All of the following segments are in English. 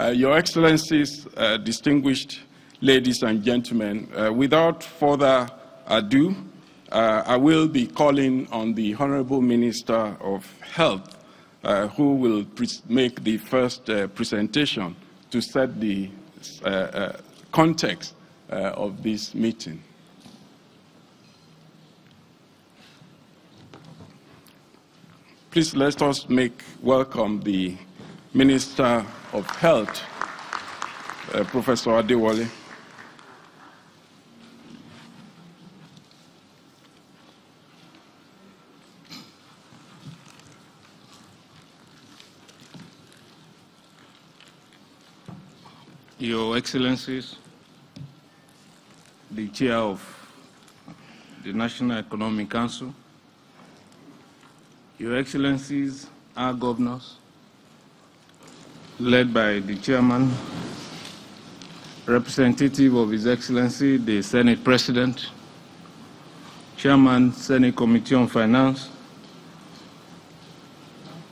Your Excellencies, distinguished ladies and gentlemen, without further ado, I will be calling on the Honorable Minister of Health, who will make the first presentation to set the context of this meeting. Please let us welcome the Minister of Health, Professor Adewale. Your Excellencies, the Chair of the National Economic Council, Your Excellencies, our governors, led by the Chairman, representative of His Excellency, the Senate President, Chairman, Senate Committee on Finance,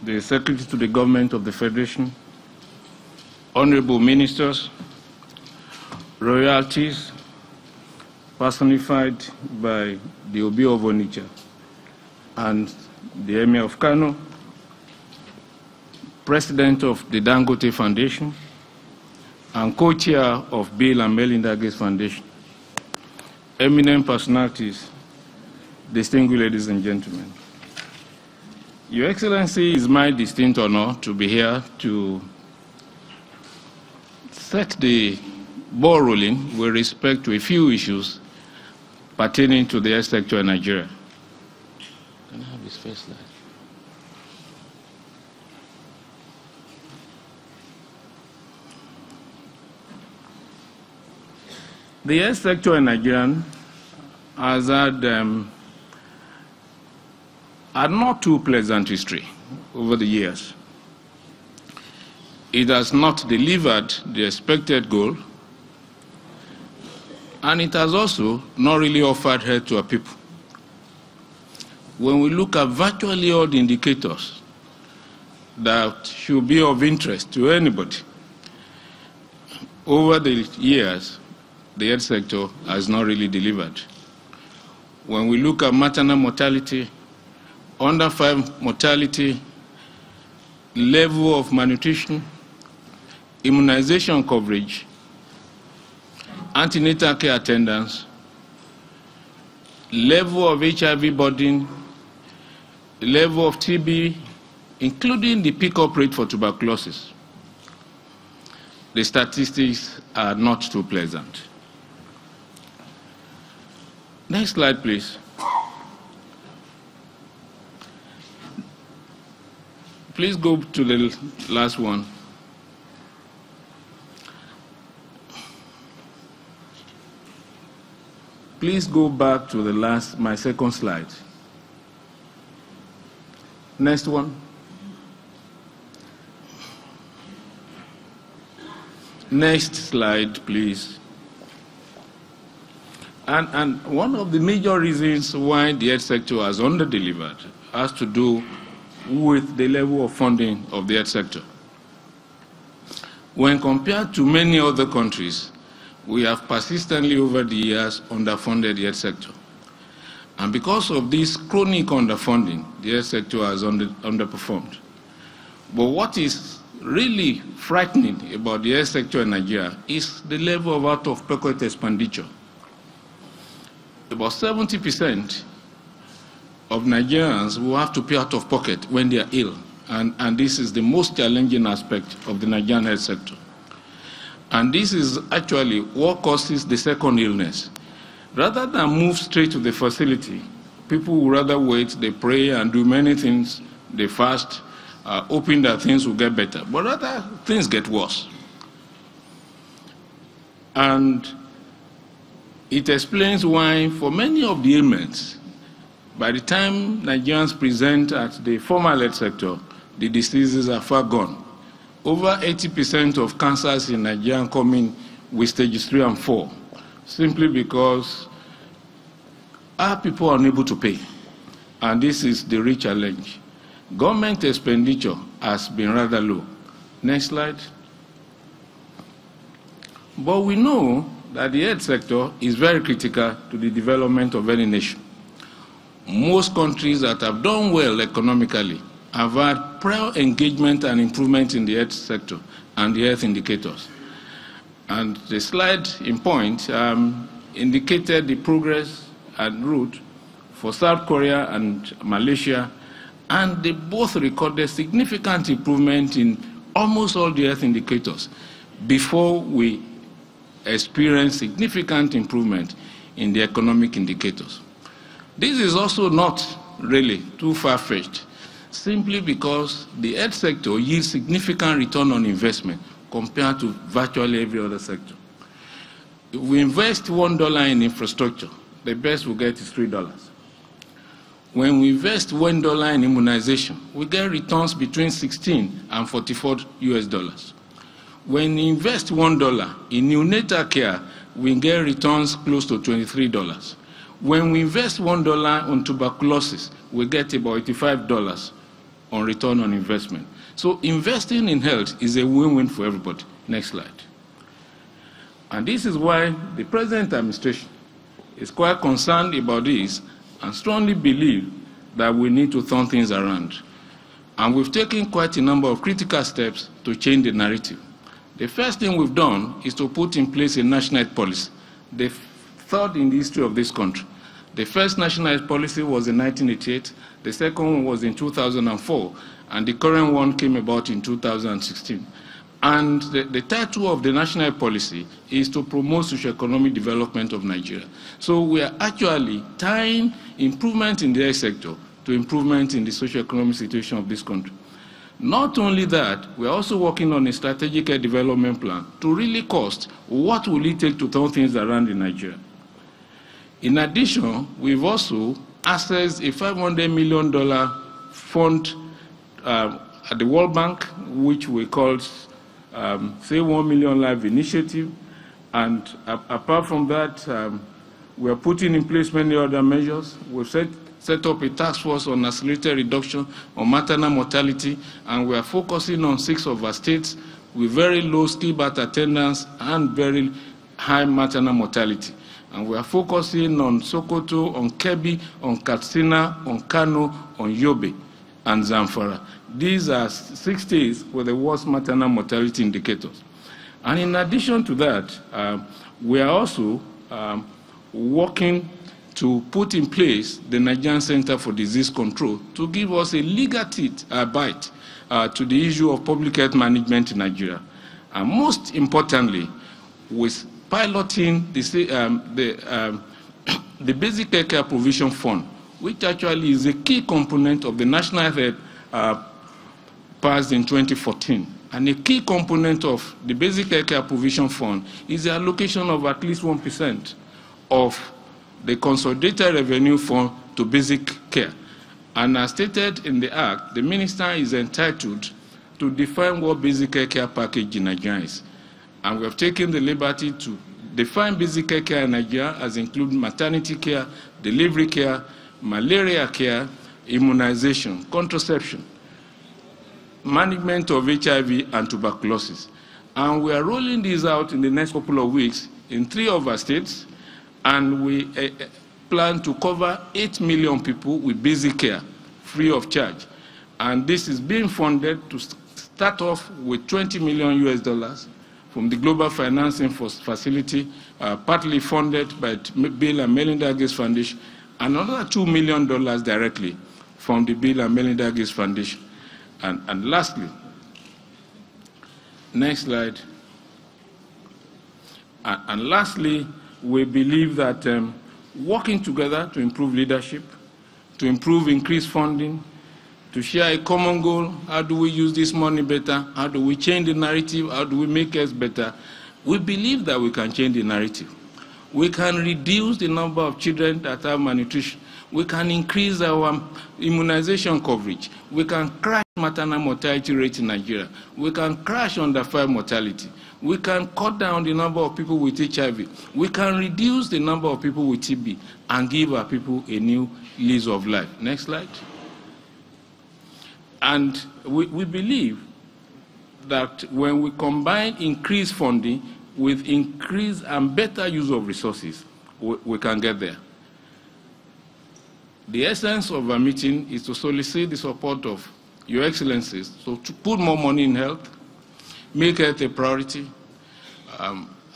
the Secretary to the Government of the Federation, Honorable Ministers, royalties, personified by the Obi of Onitsha and the Emir of Kano, President of the Dangote Foundation, and co-chair of Bill and Melinda Gates Foundation, eminent personalities, distinguished ladies and gentlemen. Your Excellency, it's my distinct honor to be here to set the ball rolling with respect to a few issues pertaining to the health sector in Nigeria. Can I have his first slide? The health sector in Nigeria has had a not too pleasant history over the years. It has not delivered the expected goal, and it has also not really offered help to our people. When we look at virtually all the indicators that should be of interest to anybody, over the years, the health sector has not really delivered. When we look at maternal mortality, under 5 mortality, level of malnutrition, immunization coverage, antenatal care attendance, level of HIV burden, level of TB, including the pick-up rate for tuberculosis, the statistics are not too pleasant. Next slide, please. Please go to the last one. Please go back to my second slide. Next one. Next slide, please. And one of the major reasons why the health sector has under-delivered has to do with the level of funding of the health sector. When compared to many other countries, we have persistently over the years underfunded the health sector. And because of this chronic underfunding, the health sector has underperformed. But what is really frightening about the health sector in Nigeria is the level of out-of-pocket expenditure. About 70% of Nigerians will have to pay out of pocket when they are ill. And this is the most challenging aspect of the Nigerian health sector. And this is actually what causes the second illness. Rather than move straight to the facility, people will rather wait, they pray and do many things, they fast, hoping that things will get better. But rather, things get worse. And it explains why, for many of the ailments, by the time Nigerians present at the formal health sector, the diseases are far gone. Over 80% of cancers in Nigeria come in with stages 3 and 4, simply because our people are unable to pay. And this is the real challenge. Government expenditure has been rather low. Next slide. But we know that the health sector is very critical to the development of any nation. Most countries that have done well economically have had prior engagement and improvement in the health sector and the health indicators. And the slide in point indicated the progress and route for South Korea and Malaysia, and they both recorded significant improvement in almost all the health indicators before we experienced significant improvement in the economic indicators. This is also not really too far-fetched, simply because the health sector yields significant return on investment compared to virtually every other sector. If we invest $1 in infrastructure, the best we get is $3. When we invest $1 in immunization, we get returns between 16 and 44 US dollars. When we invest $1 in neonatal care, we get returns close to $23. When we invest $1 on tuberculosis, we get about $85 on return on investment. So investing in health is a win-win for everybody. Next slide. And this is why the present administration is quite concerned about this and strongly believe that we need to turn things around. And we've taken quite a number of critical steps to change the narrative. The first thing we've done is to put in place a national health policy, the third in the history of this country. The first national health policy was in 1988, the second one was in 2004, and the current one came about in 2016. And the title of the national health policy is to promote socio-economic development of Nigeria. So we are actually tying improvement in the health sector to improvement in the socio-economic situation of this country. Not only that, we are also working on a strategic development plan to really cost what will it take to turn things around in Nigeria. In addition, we've also accessed a $500 million fund at the World Bank, which we called Say 1 Million Life Initiative. And apart from that, we are putting in place many other measures. We've set up a task force on accelerated reduction on maternal mortality, and we are focusing on 6 of our states with very low skill birth attendance and very high maternal mortality. And we are focusing on Sokoto, on Kebbi, on Katsina, on Kano, on Yobe, and Zamfara. These are 6 states with the worst maternal mortality indicators. And in addition to that, we are also working to put in place the Nigerian Center for Disease Control to give us a legal bite to the issue of public health management in Nigeria. And most importantly, with piloting the Basic Health Care Provision Fund, which actually is a key component of the National Health passed in 2014. And a key component of the Basic Health Care Provision Fund is the allocation of at least 1% of the consolidated revenue fund to basic care. And as stated in the Act, the minister is entitled to define what basic care package in Nigeria is. And we have taken the liberty to define basic care in Nigeria as including maternity care, delivery care, malaria care, immunization, contraception, management of HIV and tuberculosis. And we are rolling these out in the next couple of weeks in 3 of our states, and we plan to cover 8 million people with basic care free of charge. And this is being funded to start off with $20 million US dollars from the Global Financing Facility, partly funded by Bill and Melinda Gates Foundation, and another $2 million directly from the Bill and Melinda Gates Foundation. And lastly, next slide. And lastly, we believe that working together to improve leadership, to improve increased funding, to share a common goal, how do we use this money better, how do we change the narrative, how do we make us better, we believe that we can change the narrative. We can reduce the number of children that have malnutrition. We can increase our immunization coverage. We can crash maternal mortality rate in Nigeria. We can crash under 5 mortality. We can cut down the number of people with HIV. We can reduce the number of people with TB and give our people a new lease of life. Next slide. And we believe that when we combine increased funding with increased and better use of resources, we can get there. The essence of our meeting is to solicit the support of Your Excellencies, so to put more money in health, make health a priority.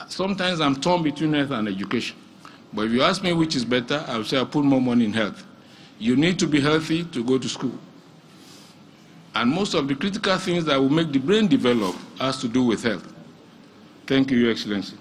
Sometimes I'm torn between health and education, but if you ask me which is better, I would say I put more money in health. You need to be healthy to go to school. And most of the critical things that will make the brain develop has to do with health. Thank you, Your Excellency.